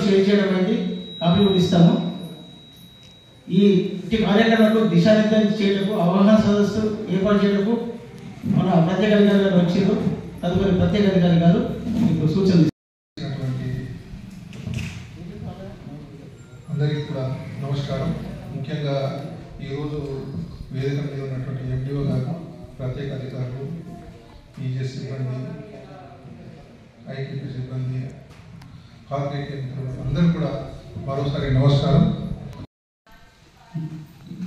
Share చేయడం అయింది, copy కూడా ఇస్తాము. ఈ కార్యక్రమాలకు దిశానిర్దేశం చేయటకు అవగాహన సదస్సు ఏర్పాటు చేయటకు మన ప్రత్యేక అధికారి గారు వచ్చారు. తదుపరి ప్రత్యేక అధికారి గారు మీకు సూచనలు. అందరికీ కూడా నమస్కారం. ముఖ్యంగా ఈరోజు వేదిక మీద ఉన్నటువంటి ఎండిఓ గారు, ప్రత్యేక అధికారులు, ఈజెస్ సిబ్బంది, ఐటీపీ సిబ్బంది, కార్పొరేట్ అందరూ కూడా మరోసారి నమస్కారం.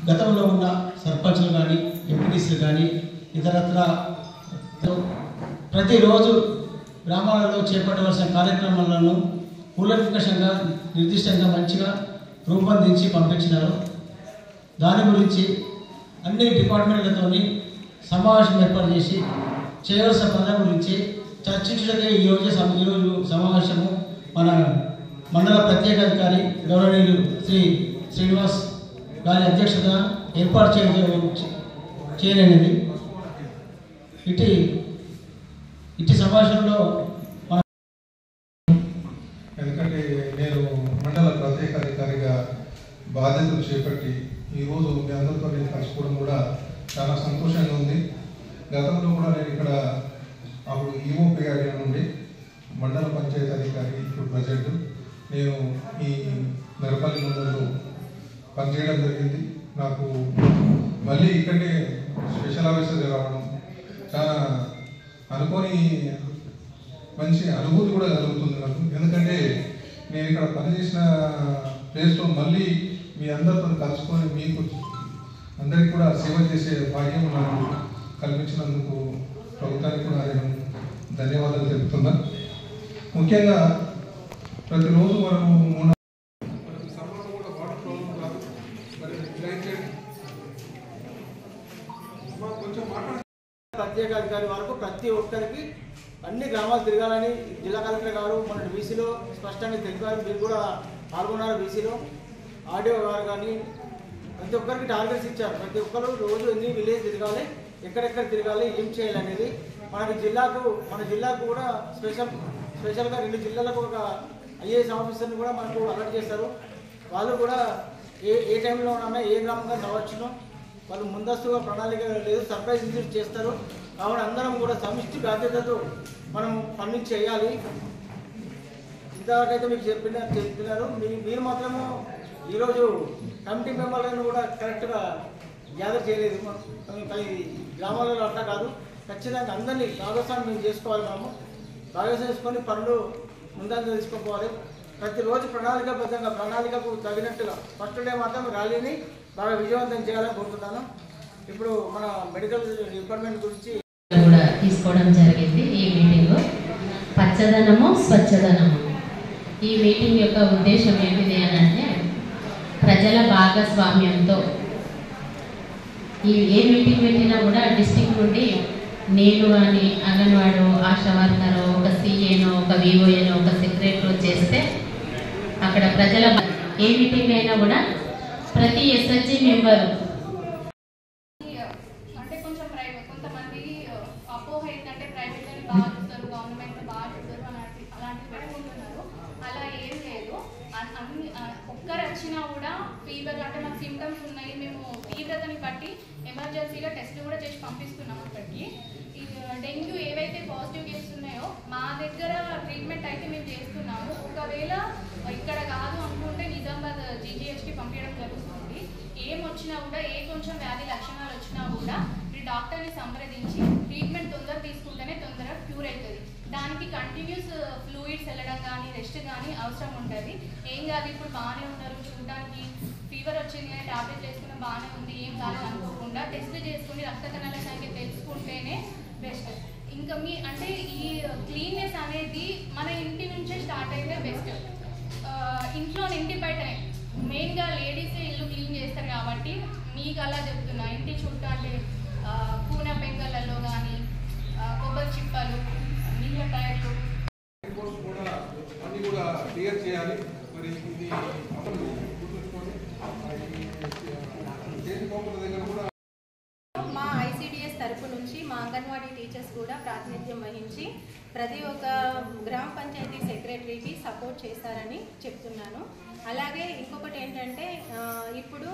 గతంలో ఉన్న సర్పంచ్లు కానీ ఎంపీటీసీలు కానీ ఇతరత్ర ప్రతిరోజు గ్రామాలలో చేపట్టవలసిన కార్యక్రమాలను కూలంకషంగా నిర్దిష్టంగా మంచిగా రూపొందించి పంపించినారు. దాని గురించి అన్ని డిపార్ట్మెంట్లతోని సమావేశం ఏర్పాటు చేసి చేయవలసిన పనుల గురించి చర్చించడమే ఈరోజు సమావేశము మన మండల ప్రత్యేక అధికారి గౌరవనీయులు శ్రీ శ్రీనివాస్ గారి అధ్యక్షత ఏర్పాటు చేయలేనిది. ఇటు సమావేశంలో ఎందుకంటే నేను మండల ప్రత్యేక అధికారిగా బాధ్యతలు చేపట్టి ఈరోజు మీ అందరితో నేను కలుసుకోవడం కూడా చాలా సంతోషంగా ఉంది. గతంలో కూడా నేను ఇక్కడ అప్పుడు ఈఓపీఆర్ నుండి మండల పంచాయతీ అధికారి, ఇప్పుడు ప్రజెంట్ నేను ఈ నరపల్లి మండలంలో పనిచేయడం జరిగింది. నాకు మళ్ళీ ఇక్కడే స్పెషల్ ఆఫీసర్గా రావడం చాలా అనుకోని మంచి అనుభూతి కూడా కలుగుతుంది నాకు. ఎందుకంటే నేను ఇక్కడ పనిచేసిన ప్లేస్లో మళ్ళీ మీ అందరితో కలుసుకొని మీకు అందరికీ కూడా సేవ చేసే భాగ్యం నాకు కల్పించినందుకు ప్రభుత్వానికి కూడా నేను ధన్యవాదాలు తెలుపుతున్నా. ముఖ్యంగా ప్రతిరోజు మనము ప్రత్యేక అధికారి వరకు ప్రతి ఒక్కరికి అన్ని గ్రామాలు తిరగాలని జిల్లా కలెక్టర్ గారు మన బీసీలో స్పష్టంగా తెలిపారు. మీరు కూడా పాల్గొన్నారు. బీసీలో ఆర్డీఓ గారు కానీ ప్రతి ఒక్కరికి టార్గెట్స్ ఇచ్చారు. ప్రతి ఒక్కరు రోజు ఎన్ని విలేజ్ తిరగాలి, ఎక్కడెక్కడ తిరగాలి, ఏం చేయాలనేది. మన జిల్లాకు కూడా స్పెషల్గా 2 జిల్లాలకు ఒక ఐఏఎస్ ఆఫీసర్ని కూడా మనకు అలర్ట్ చేస్తారు. వాళ్ళు కూడా ఏ టైంలో ఉన్నా ఏ గ్రామంగా రావచ్చునో వాళ్ళు ముందస్తుగా ప్రణాళిక లేదు, సర్ప్రైజ్ విజిట్ చేస్తారు. కాబట్టి అందరం కూడా సమిష్టి బాధ్యతతో మనం పని చేయాలి. ఇంతవరకైతే మీకు చెప్పినారు. మీరు మాత్రము ఈరోజు కమిటీ మెంబర్లను కూడా కరెక్ట్గా గ్యాదర్ చేయలేదు. గ్రామాలలో అట్లా కాదు, ఖచ్చితంగా అందరినీ భాగస్వామ్యం మేము చేసుకోవాలి. భాగస్వామ్యం చేసుకొని పనులు ముందంజ తీసుకోవాలి. ప్రతిరోజు ప్రణాళికకు తగినట్టుగా ఫస్ట్ డే మాత్రం ర్యాలీని బాగా విజయవంతం చేయాలని కోరుతున్నాను. ఇప్పుడు మన మెడికల్ డిపార్ట్మెంట్ గురించి కూడా తీసుకోవడం జరిగింది. ఈ మీటింగ్ పచ్చదనము స్వచ్ఛదనము. ఈ మీటింగ్ యొక్క ఉద్దేశం ఏమిటి అని అంటే, ప్రజల భాగస్వామ్యంతో ఏ మీటింగ్ పెట్టినా కూడా డిస్ట్రిక్ట్ నుండి నేను కానీ అంగన్వాడో, ఆశా వర్కరో, ఒక సిఏనో, ఒక విఓఏనో, ఒక సెక్రటరీ చేస్తే అక్కడ ప్రజల ఏ మీటింగ్ అయినా కూడా ప్రతి ఎస్ఎస్జి మెంబరు అంటే కొంచెం కొంతమంది అపోహ ఏంటంటే ప్రైవేట్ అని బాగా చూస్తారు, గవర్నమెంట్ బాగా చూస్తారు అలాంటివి పెట్టుకుంటున్నారు. అలా ఏం లేదు. ఒక్కరు వచ్చినా కూడా ఫీవర్ అంటే మాకు సిమ్టమ్స్ ఉన్నాయి, మేము తీవ్రతని బట్టి ఎమర్జెన్సీగా టెస్ట్లు కూడా చేసి పంపిస్తున్నాం. అక్కడికి డెంగ్యూ ఏవైతే పాజిటివ్ కేసులు ఉన్నాయో మా దగ్గర ట్రీట్మెంట్ అయితే మేము చేస్తున్నాము. ఒకవేళ ఇక్కడ కాదు అనుకుంటే నిజామాబాద్ జీజీహెచ్కి పంపించడం జరుగుతుంది. ఏం వచ్చినా కూడా కొంచెం వ్యాధి లక్షణాలు వచ్చినా కూడా మీరు డాక్టర్ని సంప్రదించి ట్రీట్మెంట్ తొందర తీసుకుంటేనే తొందరగా క్యూర్ అవుతుంది. దానికి కంటిన్యూస్ ఫ్లూయిడ్స్ వెళ్ళడం కానీ రెస్ట్ కానీ అవసరం ఉంటుంది. ఏం కాదు, ఇప్పుడు బాగానే ఉన్నారు, చూడడానికి ఫీవర్ వచ్చింది కానీ టాబ్లెట్ వేసుకున్న బాగానే ఉంది, ఏం కాలేదు అనుకోకుండా టెస్ట్ చేసుకుని రక్త కణాల సంఖ్య తెలుసుకుంటేనే బెస్ట్. ఇంకా అంటే ఈ క్లీన్నెస్ అనేది మన ఇంటి నుంచే స్టార్ట్ అయితే బెస్ట్. ఇంట్లో ఇంటి బయటనే మెయిన్గా లేడీసే ఇల్లు క్లీన్ చేస్తారు కాబట్టి మీకు అలా చెప్తున్నా. ఇంటి చుట్టూ అంటే కూన పెంగళ్ళలో కానీ కొబ్బరి చిప్పలు, నీళ్ళ టైర్లు అన్నీ కూడా క్లియర్ చేయాలి. మరి ఇది గుర్తుంచుకోండి. మా ఐసిడిఎస్ తరపు నుంచి మా అంగన్వాడీ టీచర్స్ కూడా ప్రాతినిధ్యం వహించి ప్రతి ఒక్క గ్రామ పంచాయతీ సెక్రటరీకి సపోర్ట్ చేస్తారని చెప్తున్నాను. అలాగే ఇంకొకటి ఏంటంటే ఇప్పుడు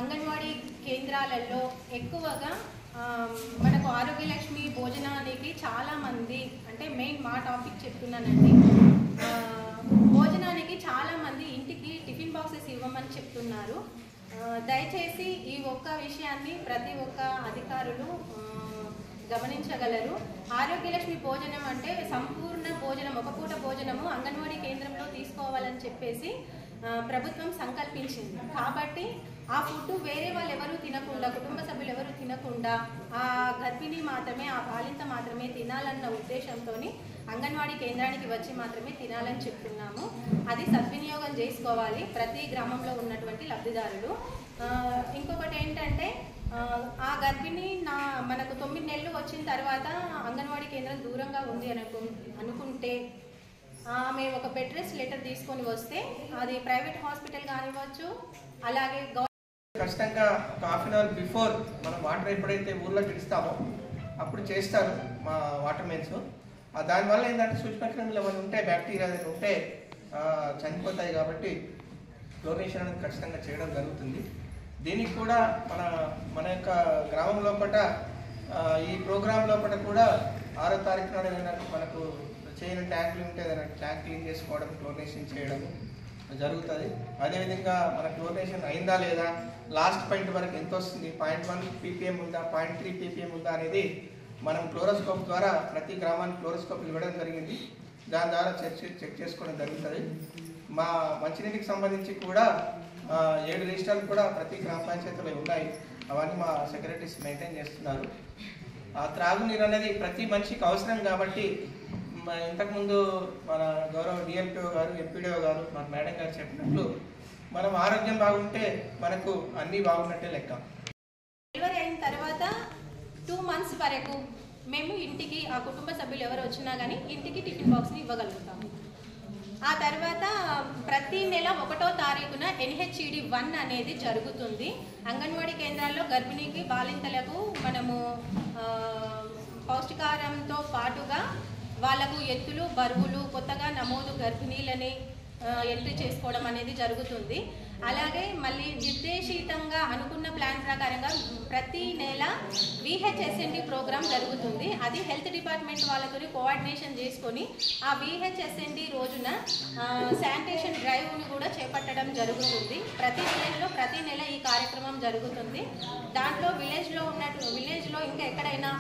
అంగన్వాడీ కేంద్రాలలో ఎక్కువగా మనకు ఆరోగ్యలక్ష్మి భోజనానికి చాలామంది, అంటే మెయిన్ మా టాపిక్ చెప్తున్నానండి, భోజనానికి చాలామంది ఇంటికి టిఫిన్ బాక్సెస్ ఇవ్వమని చెప్తున్నారు. దయచేసి ఈ ఒక్క విషయాన్ని ప్రతి ఒక్క అధికారులు గమనించగలరు. ఆరోగ్యలక్ష్మి భోజనం అంటే సంపూర్ణ భోజనం, ఒక పూట భోజనము అంగన్వాడీ కేంద్రంలో తీసుకోవాలని చెప్పేసి ప్రభుత్వం సంకల్పించింది. కాబట్టి ఆ ఫుడ్ వేరే వాళ్ళు ఎవరు తినకుండా, కుటుంబ సభ్యులు ఎవరు తినకుండా ఆ గర్భిణి మాత్రమే, ఆ బాలింత మాత్రమే తినాలన్న ఉద్దేశంతో అంగన్వాడీ కేంద్రానికి వచ్చి మాత్రమే తినాలని చెప్తున్నాము. అది సద్వినియోగం చేసుకోవాలి ప్రతి గ్రామంలో ఉన్నటువంటి లబ్ధిదారులు. ఇంకొకటి ఏంటంటే ఆ గర్భిణి మనకు 9 నెలలు వచ్చిన తర్వాత అంగన్వాడీ కేంద్రం దూరంగా ఉంది అనుకుంటే ఆమె ఒక బెడ్ రెస్ట్ లెటర్ తీసుకొని వస్తే అది ప్రైవేట్ హాస్పిటల్ కానివ్వచ్చు, అలాగే ఖచ్చితంగా ఒక హాఫ్ అన్ అవర్ బిఫోర్ మనం వాటర్ ఎప్పుడైతే ఊర్లోకి ఇస్తామో అప్పుడు చేస్తారు మా వాటర్ మెన్స్. దానివల్ల ఏంటంటే సూక్ష్మక్రిములు ఏమైనా ఉంటే, బ్యాక్టీరియా ఏదైనా ఉంటే చనిపోతాయి. కాబట్టి క్లోరినేషన్ అనేది ఖచ్చితంగా చేయడం జరుగుతుంది. దీనికి కూడా మన యొక్క గ్రామం లోపల ఈ ప్రోగ్రాం లోపల కూడా 6వ తారీఖు నాడు ఏంటంటే మనకు చేయని ట్యాంకులు ఉంటే ఏదైనా ట్యాంక్ క్లీన్ చేసుకోవడం, క్లోరినేషన్ చేయడం జరుగుతుంది. అదేవిధంగా మన క్లోరినేషన్ అయిందా లేదా, లాస్ట్ పాయింట్ వరకు ఎంత వస్తుంది, 0.1 ppm ఉందా, 0.3 ppm ఉందా అనేది మనం క్లోరోస్కోప్ ద్వారా ప్రతి గ్రామానికి క్లోరోస్కోప్ ఇవ్వడం జరిగింది. దాని ద్వారా చెక్ చేసుకోవడం జరుగుతుంది. మా మంచినీటికి సంబంధించి కూడా 7 రిజిస్టర్లు కూడా ప్రతి గ్రామ పంచాయతీలో ఉన్నాయి. అవన్నీ మా సెక్రటరీస్ మెయింటైన్ చేస్తున్నారు. త్రాగునీరు అనేది ప్రతి మనిషికి అవసరం. కాబట్టి ఇంతకుముందు మన గౌరవ డిఎల్పిఓ గారు, ఎంపీడీఓ గారు, మన మేడం గారు చెప్పినట్లు మనం ఆరోగ్యం బాగుంటే మనకు అన్నీ బాగున్నట్టే లెక్క. డెలివరీ అయిన తర్వాత 2 months వరకు మేము ఇంటికి ఆ కుటుంబ సభ్యులు ఎవరు వచ్చినా కానీ ఇంటికి టిఫిన్ బాక్స్ని ఇవ్వగలుగుతాము. ఆ తర్వాత ప్రతి నెల 1వ తారీఖున NHED 1 అనేది జరుగుతుంది. అంగన్వాడీ కేంద్రాల్లో గర్భిణీకి, బాలింతలకు మనము పౌష్టికాహారంతో పాటుగా వాళ్ళకు ఎత్తులు, బరువులు, కొత్తగా నమోదు గర్భిణీలని ఎంట్రీ చేసుకోవడం అనేది జరుగుతుంది. అలాగే మళ్ళీ నిర్దేశితంగా అనుకున్న ప్లాన్ ప్రకారంగా ప్రతి నెల VHSND ప్రోగ్రామ్ జరుగుతుంది. అది హెల్త్ డిపార్ట్మెంట్ వాళ్ళతో కోఆర్డినేషన్ చేసుకొని ఆ VHSND రోజున శానిటేషన్ డ్రైవ్ని కూడా చేపట్టడం జరుగుతుంది. ప్రతి నెల ఈ కార్యక్రమం జరుగుతుంది. దాంట్లో విలేజ్లో ఇంకా ఎక్కడైనా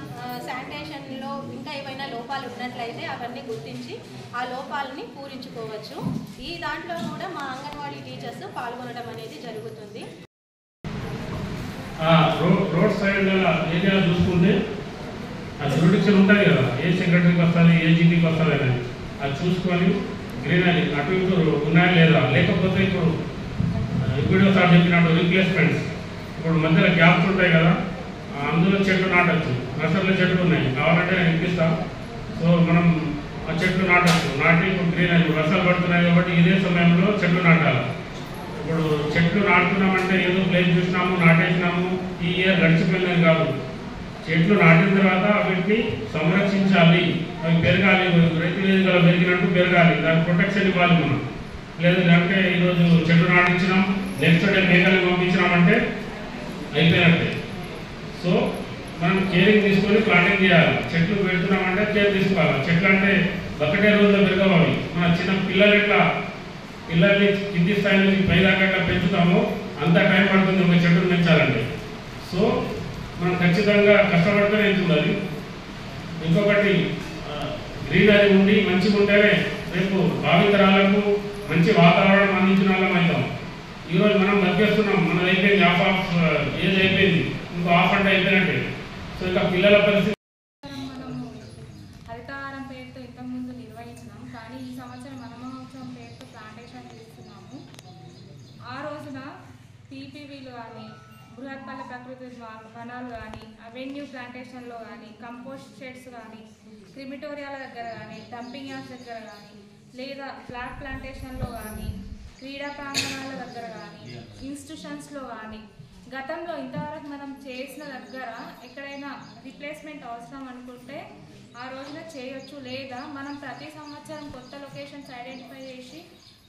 శానిటేషన్లో ఇంకా ఏవైనా లోపాలు ఉన్నట్లయితే అవన్నీ గుర్తించి ఆ లోపాలని పూరించుకోవచ్చు. ఈ దాంట్లో కూడా మా అంగన్వాడీ టీచర్స్ పాల్గొనడం అనేది జరుగుతుంది. రోడ్ సైడ్ ఏరియా చూసుకుంటే అది జ్యూడిక్షన్ ఉంటుంది కదా, ఏ సెక్రటరీకి వస్తుంది, ఏ జీటీకి వస్తుంది అనేది అది చూసుకొని గ్రీనరీ అటు ఇటు ఉన్నాయా లేదా, లేకపోతే ఇప్పుడు సార్ చెప్పినట్టు రీప్లేస్మెంట్స్ ఇప్పుడు మధ్యలో గ్యాప్స్ ఉంటాయి కదా, అందులో చెట్లు నాటచ్చు. నర్సరీలో చెట్లు ఉన్నాయి, కావాలంటే నేను ఇప్పిస్తాను. సో మనం ఆ చెట్లు నాటచ్చు. నాటి ఇప్పుడు గ్రీనరీ వర్షాలు పడుతున్నాయి కాబట్టి ఇదే సమయంలో చెట్లు నాటాలి. ఇప్పుడు చెట్లు నాటుతున్నామంటే ఏదో ప్లేస్ చూసినాము, నాటేసినాము, ఈ ఇయర్ గడిచిపోయిందని కాదు. చెట్లు నాటిన తర్వాత వీటిని సంరక్షించాలి, అవి పెరగాలి, రైతు వేదికలో పెరిగినట్టు పెరగాలి, దానికి ప్రొటెక్షన్ ఇవ్వాలి మనం. లేదంటే ఈరోజు చెట్లు నాటించినాం, నెక్స్ట్ డే మేకల్ని పంపించినామంటే అయిపోయినట్టే. సో మనం కేరింగ్ తీసుకొని ప్లాంటింగ్ చేయాలి. చెట్లు పెడుతున్నామంటే కేర్ తీసుకోవాలి. చెట్లు అంటే ఒకటే రోజులో పెరగవాలి. మన చిన్న పిల్లల్ని కింది స్థాయి నుంచి పైదాకా పెంచుతామో అంత టైం పడుతుంది ఒక చెట్టును పెంచాలంటే. సో మనం ఖచ్చితంగా కష్టపడితేనే ఉండాలి. ఇంకొకటి గ్రీనరీ ఉండి మంచిగా ఉంటేనే రేపు భావితరాలకు మంచి వాతావరణం అందించిన వాళ్ళం అవుతాం. ఈరోజు మనం బతికేస్తున్నాం, మనది అయిపోయింది, హాఫ్ ఏజ్ అయిపోయింది, ఇంకో హాఫ్ అంటే అయిపోయినట్టే. సో ఇంకా పిల్లల పరిస్థితి మనము హరితహారం పేరుతో ఇంతకుముందు నిర్వహించినాం, కానీ ఈ సంవత్సరం వనమహోత్సవం పేరుతో ప్లాంటేషన్ చేస్తున్నాము. ఆ రోజున PPVలు కానీ, బృహత్పల్లి ప్రకృతి వనాలు కానీ, అవెన్యూ ప్లాంటేషన్లో కానీ, కంపోస్ట్ షెడ్స్ కానీ, క్రిమిటోరియాల దగ్గర కానీ, డంపింగ్ యార్డ్స్ దగ్గర కానీ, లేదా ఫ్లాట్ ప్లాంటేషన్లో కానీ, క్రీడా ప్రాంగణాల దగ్గర కానీ, ఇన్స్టిట్యూషన్స్లో కానీ గతంలో ఇంతవరకు మనం చేసిన దగ్గర ఎక్కడైనా రిప్లేస్మెంట్ అవసరం అనుకుంటే ఆ రోజున చేయొచ్చు, లేదా మనం ప్రతి సంవత్సరం కొత్త లొకేషన్స్ ఐడెంటిఫై చేసి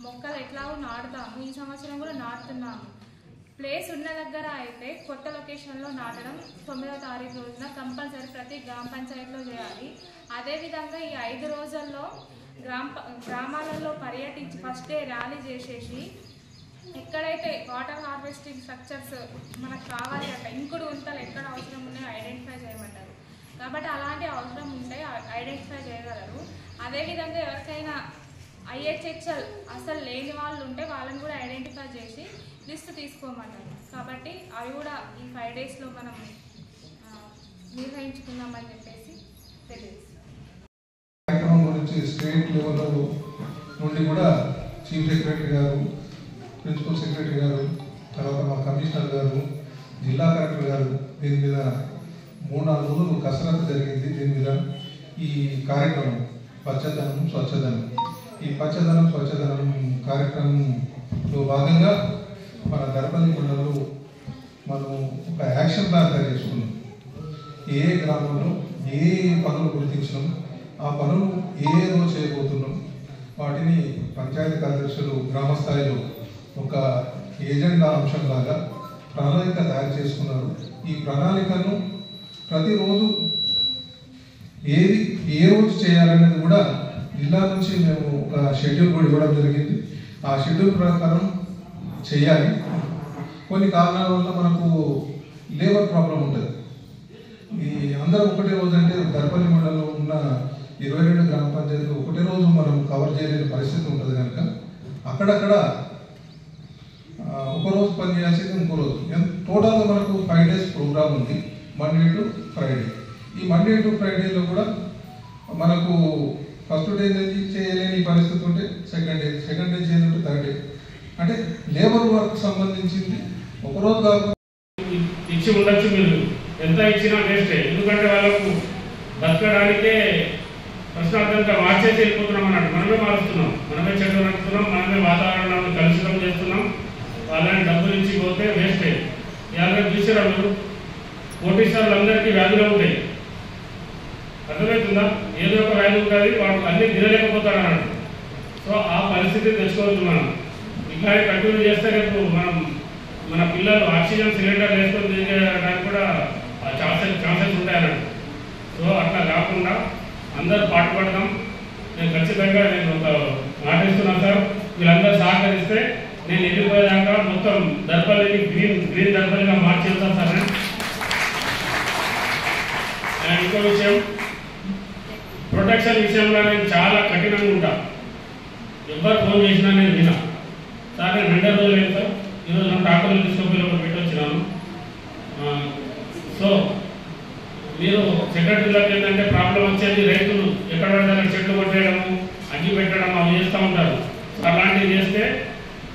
మొక్కలు ఎట్లాగో నాటుతాము. ఈ సంవత్సరం కూడా నాటుతున్నాము. ప్లేస్ ఉన్న దగ్గర అయితే కొత్త లొకేషన్లో నాటడం 9వ తారీఖు రోజున కంపల్సరీ ప్రతి గ్రామ పంచాయతీలో చేయాలి. అదేవిధంగా ఈ 5 రోజుల్లో గ్రామాలలో పర్యటించి ఫస్ట్ డే ర్యాలీ చేసేసి ఎక్కడైతే వాటర్ హార్వెస్టింగ్ స్ట్రక్చర్స్ మనకు కావాలి అంటే ఇంకుడు గుంతలు ఎక్కడ అవసరం ఉన్నాయో ఐడెంటిఫై చేయమంటారు. కాబట్టి అలాంటి అవసరం ఉంటే ఐడెంటిఫై చేయగలరు. అదేవిధంగా ఎవరికైనా IHHL అసలు లేని వాళ్ళు ఉంటే వాళ్ళని కూడా ఐడెంటిఫై చేసి లిస్ట్ తీసుకోమన్నారు. కాబట్టి అవి కూడా ఈ 5 డేస్లో మనం నిర్వహించుకుందామని చెప్పేసి తెలియదు. కార్యక్రమం గురించి స్టేట్ లెవెల్లో నుండి కూడా చీఫ్ సెక్రటరీ గారు, ప్రిన్సిపల్ సెక్రటరీ గారు, తర్వాత మా కమిషనర్ గారు, జిల్లా కలెక్టర్ గారు దీని మీద 3-4 రోజులు కసరత్తు జరిగింది. దీని మీద ఈ కార్యక్రమం పచ్చదనం స్వచ్ఛదనం, ఈ పచ్చదనం స్వచ్ఛదనం కార్యక్రమంలో భాగంగా మన దర్పల్లి మండలంలో మనం ఒక యాక్షన్ ప్లాన్ తయారు చేసుకున్నాం. ఏ గ్రామంలో ఏ పనులు గుర్తించినాం, ఆ పనులు ఏ రోజు చేయబోతున్నాం, వాటిని పంచాయతీ కార్యదర్శులు గ్రామ స్థాయిలో ఒక ఏజెండా అంశంలాగా ప్రణాళిక తయారు చేసుకున్నారు. ఈ ప్రణాళికను ప్రతిరోజు ఏది ఏ రోజు చేయాలనేది కూడా జిల్లా నుంచి మేము ఒక షెడ్యూల్ కూడా ఇవ్వడం జరిగింది. ఆ షెడ్యూల్ ప్రకారం చేయాలి. కొన్ని కారణాల వల్ల మనకు లేబర్ ప్రాబ్లం ఉంటుంది. ఈ అందరం ఒకటే రోజు అంటే దర్పల్లి మండలంలో ఉన్న 22 గ్రామ పంచాయతీలు ఒకటే రోజు మనం కవర్ చేయలేని పరిస్థితి ఉంటుంది కనుక అక్కడక్కడ ఒక రోజు పని చేయాల్సింది ఇంకో రోజు. టోటల్గా మనకు 5 డేస్ ప్రోగ్రామ్ ఉంది, మండే టు ఫ్రైడే. ఈ మండే టు ఫ్రైడేలో కూడా మనకు ఫస్ట్ డే చేయలేని పరిస్థితి ఉంటే సెకండ్ డే చేయాలంటే థర్డ్ డే. అంటే లేబర్ వర్క్ సంబంధించింది ఒకరోజు కాకుండా ఇచ్చి ఉండొచ్చు. మీరు ఎంత ఇచ్చినా వేస్టే. ఎందుకంటే వాళ్ళకు బతకడానికే ప్రశ్నార్థంగా మార్చేసి వెళ్ళిపోతున్నాం అన్నట్టు. మనమే మారుస్తున్నాం, మనమే చెట్లు నడుపుతున్నాం, మనమే వాతావరణాన్ని కలుషితం చేస్తున్నాం. వాళ్ళని డబ్బులు ఇచ్చి పోతే వేస్టే. ఇలాగే చూసారా మీరు, కోటీశ్వరులందరికీ వ్యాధులు ఉంటాయి. అర్థమవుతుందా? ఏదో ఒక వ్యాధి ఉంటుంది, వాడు అన్ని తినలేకపోతాడు అన్నట్టు. సో ఆ పరిస్థితి తెచ్చుకోవచ్చు మనం. ఇంకా కంటిన్యూ చేస్తే రేపు మన పిల్లలు ఆక్సిజన్ సిలిండర్ వేసుకొని తిరగడానికి కూడా ఛాన్సెస్ ఉంటాయి అన్నట్టు. సో అట్లా కాకుండా అందరూ పాటుపడదాం. నేను ఖచ్చితంగా ఒక మాట ఇస్తున్నాను సార్, వీళ్ళందరూ సహకరిస్తే నేను వెళ్ళిపోయేదాకా మొత్తం దర్పల్లిని గ్రీన్ దర్పల్లిగా మార్చేస్తాను సార్. అండ్ ఇంకో విషయం, ప్రొటెక్షన్ విషయంలో నేను చాలా కఠినంగా ఉంటా. ఎవరు ఫోన్ చేసినా నేను వినా. సార్ నేను 2 రోజులు అయింది సార్, ఈరోజు నేను డాక్టర్లు తీసుకొని ఒక పెట్టొచ్చినాను. సో మీరు సెక్రటరీలకు ఏంటంటే ప్రాబ్లం వచ్చేది, రైతులు ఎక్కడ పడితే చెట్లు కొట్టేయడము, అగ్గి పెట్టడం అవి చేస్తూ ఉంటారు. అలాంటివి చేస్తే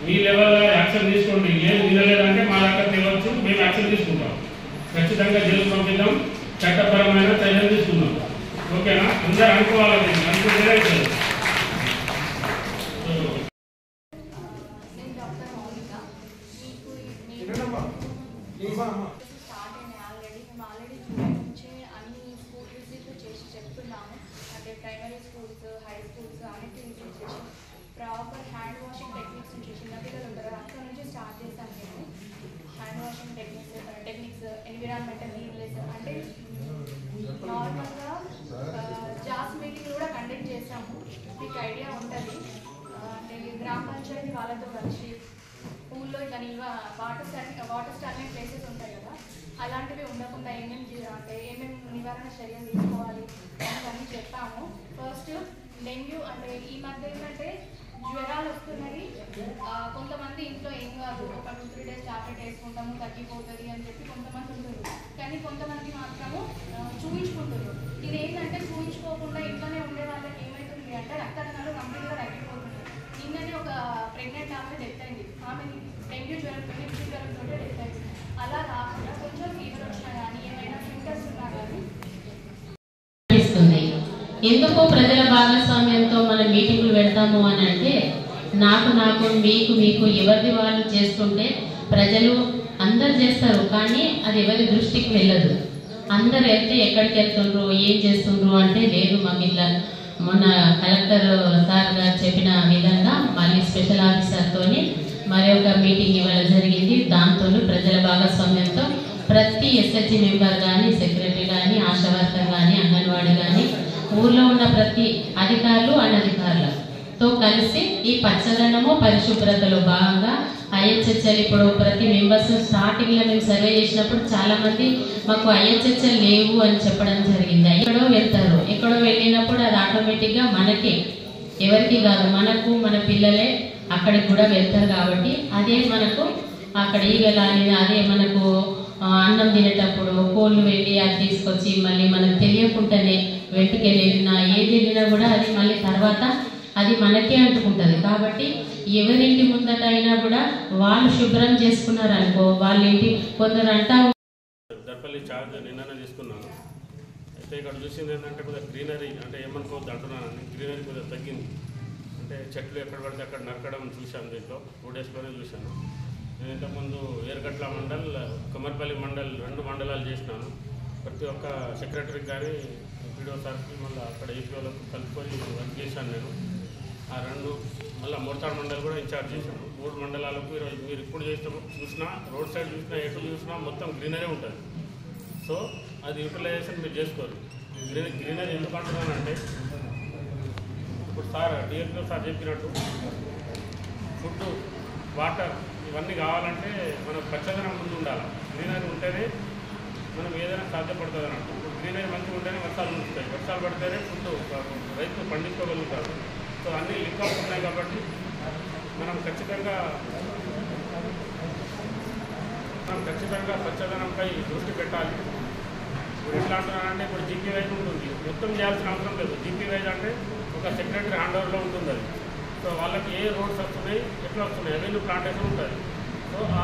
మీ లెవెల్లో యాక్షన్ తీసుకోండి. ఏం వినలేదంటే మా దగ్గర తెలవచ్చు, మేము యాక్షన్ తీసుకుంటాం. ఖచ్చితంగా జైలు పంపిద్దాం, చట్టపరమైన చర్యలు తీసుకుందాం. ఓకేనా? అందరూ అనుకోవాలి, అనుకుంటేనే అవుతుంది. స్టార్ట్ అయినాయి ఆల్రెడీ. మేము ఆల్రెడీ జూలై నుంచే అన్ని స్కూల్ విజిట్లు చేసి చెప్తున్నాము. అంటే ప్రైమరీ స్కూల్స్, హై స్కూల్స్ అన్నిటి విజిట్ చేసి ప్రాపర్ హ్యాండ్ వాషింగ్ టెక్నిక్స్ నుంచి, చిన్నపిల్లలు ఉంటారు అక్కడ నుంచి స్టార్ట్ చేశాను మేము. Hand washing techniques environmental cleanliness అంటే నార్మల్గా జాస్ మీటింగ్ కూడా కండక్ట్ చేశాము. మీకు ఐడియా ఉంటుంది. అంటే గ్రామ పంచాయతీ వాళ్ళతో కలిసి ఊళ్ళో ఇట్లా నిల్వ వాటర్ స్టాగ్నెంట్ ప్లేసెస్ ఉంటాయి కదా, అలాంటివి ఉండకుండా ఏమేమి నివారణ చర్యలు తీసుకోవాలి అని చెప్పాము. ఫస్ట్ డెంగ్యూ అంటే ఈ మధ్య ఏంటంటే జ్వరాలు వస్తున్నాయి. కొంతమంది ఇంట్లో ఏం కాదు, ఒక 2-3 డేస్ టాబ్లెట్ వేసుకుంటాము తగ్గిపోతుంది అని చెప్పి కొంతమంది ఉంటారు. కానీ కొంతమంది మాత్రము చూయించుకుంటారు. ఇది ఏంటంటే చూయించుకోకుండా ఇంట్లోనే ఉండే వాళ్ళకి ఏమవుతుంది అంటే రక్తకణాలు కంప్లీట్గా తగ్గిపోతున్నాయి. నిన్ననే ఒక ప్రెగ్నెంట్ ఆమె డెత్ అయింది. ఆమె డెంగ్యూ జ్వరంతో డెత్ అయింది. అలా కాకుండా కొంచెం ఫీవర్ వచ్చినా కానీ ఏమైనా సింటమ్స్ ఉన్నా కానీ ఎందుకు ప్రజల భాగస్వామ్యంతో మనం మీటింగులు పెడతాము అని అంటే, నాకు మీకు ఎవరిది వాళ్ళు చేస్తుంటే ప్రజలు అందరు చేస్తారు, కానీ అది ఎవరి దృష్టికి వెళ్ళదు. అందరు వెళ్తే ఎక్కడికి వెళ్తుండ్రు, ఏం చేస్తుండ్రు అంటే లేదు మాకు ఇట్లా మొన్న కలెక్టర్ సార్ గారు చెప్పిన విధంగా మళ్ళీ స్పెషల్ ఆఫీసర్తో మరి ఒక మీటింగ్ ఇవాళ జరిగింది. దాంతో ప్రజల భాగస్వామ్యంతో ప్రతి ఎస్హెచ్జి మెంబర్ కానీ, సెక్రటరీ కానీ, ఆశా వర్కర్ కానీ, అంగన్వాడీ కానీ, ఊర్లో ఉన్న ప్రతి అధికారులు అనధికారులతో కలిసి ఈ పచ్చదనము పరిశుభ్రతలో భాగంగా ఐహెచ్హెచ్ఎల్ ఇప్పుడు ప్రతి మెంబర్స్ స్టార్టింగ్లో మేము సర్వే చేసినప్పుడు చాలామంది మాకు ఐహెచ్హెచ్ఎల్ లేవు అని చెప్పడం జరిగింది. ఎక్కడో వెళ్తారు, ఎక్కడో వెళ్ళినప్పుడు అది ఆటోమేటిక్గా మనకే, ఎవరికి కాదు మనకు, మన పిల్లలే అక్కడికి కూడా వెళ్తారు. కాబట్టి అదే మనకు అక్కడ ఈగలాని, అదే మనకు అన్నం తినేటప్పుడు కోళ్ళు వెళ్ళి అది తీసుకొచ్చి మళ్ళీ మనకు తెలియకుండానే వెంటకెళ్ళి వెళ్ళినా ఏది వెళ్ళినా కూడా అది మళ్ళీ తర్వాత అది మనకే అంటుకుంటుంది. కాబట్టి ఎవరింటి ముందట అయినా కూడా వాళ్ళు శుభ్రం చేసుకున్నారు అనుకో, వాళ్ళ ఇంటి కొందరు అంటా దర్పల్లి చార్జ్ నిన్ననే తీసుకున్నాను. అయితే ఇక్కడ చూసింది ఏంటంటే కొద్దిగా గ్రీనరీ అంటే ఏమనుకోవద్దు అంటున్నాను, గ్రీనరీ కొద్దిగా తగ్గింది. అంటే చెట్లు ఎక్కడ పడితే అక్కడ నరకడం చూశాను, దీంట్లో 2 డేస్లోనే చూశాను. నేను ఇంతకుముందు ఏర్గట్ల మండల్, కొమర్పల్లి మండల్ 2 మండలాలు చేసినాను. ప్రతి ఒక్క సెక్రటరీకి కానీ వీడియో సార్కి మళ్ళీ అక్కడ ఏపీఓలకు కలుపుకొని వర్క్ చేశాను నేను. ఆ 2 మళ్ళీ మోర్తాడ్ మండల్ కూడా ఇన్ఛార్జ్ చేశాను. 3 మండలాలకు ఈరోజు మీరు ఇప్పుడు చూసినా రోడ్ సైడ్ చూసినా ఎటు చూసినా మొత్తం గ్రీనరీ ఉంటుంది. సో అది యూటిలైజేషన్ మీరు చేసుకోరు. గ్రీనరీ ఎందుకు అంటున్నానంటే ఇప్పుడు సార్ డిఎస్పీ సార్ చెప్పినట్టు ఫుడ్, వాటర్ ఇవన్నీ కావాలంటే మనకు పచ్చదనం ముందు ఉండాలి. గ్రీనరీ ఉంటేనే మనం ఏదైనా సాధ్యపడుతుంది అన్నట్టు. గ్రీనరీ మంచిగా ఉంటేనే వర్షాలు ఉంటాయి, వర్షాలు పడితేనే ఫుడ్ రైతులు పండించుకోగలుగుతారు. సో అన్నీ లింక్ అప్ ఉన్నాయి కాబట్టి మనం ఖచ్చితంగా పచ్చదనంపై దృష్టి పెట్టాలి. ఇప్పుడు ఎట్లా అంటున్నానంటే ఇప్పుడు జీపీ వైజ్ ఉంటుంది, మొత్తం చేయాల్సిన అవసరం లేదు. జీపీ వైజ్ అంటే ఒక సెక్రటరీ హ్యాండ్ ఓవర్లో ఉంటుంది అది. సో వాళ్ళకి ఏ రోడ్స్ వస్తున్నాయి, ఎట్లా వస్తున్నాయి, అవన్నీ ప్లాంటేషన్ ఉంటుంది. సో ఆ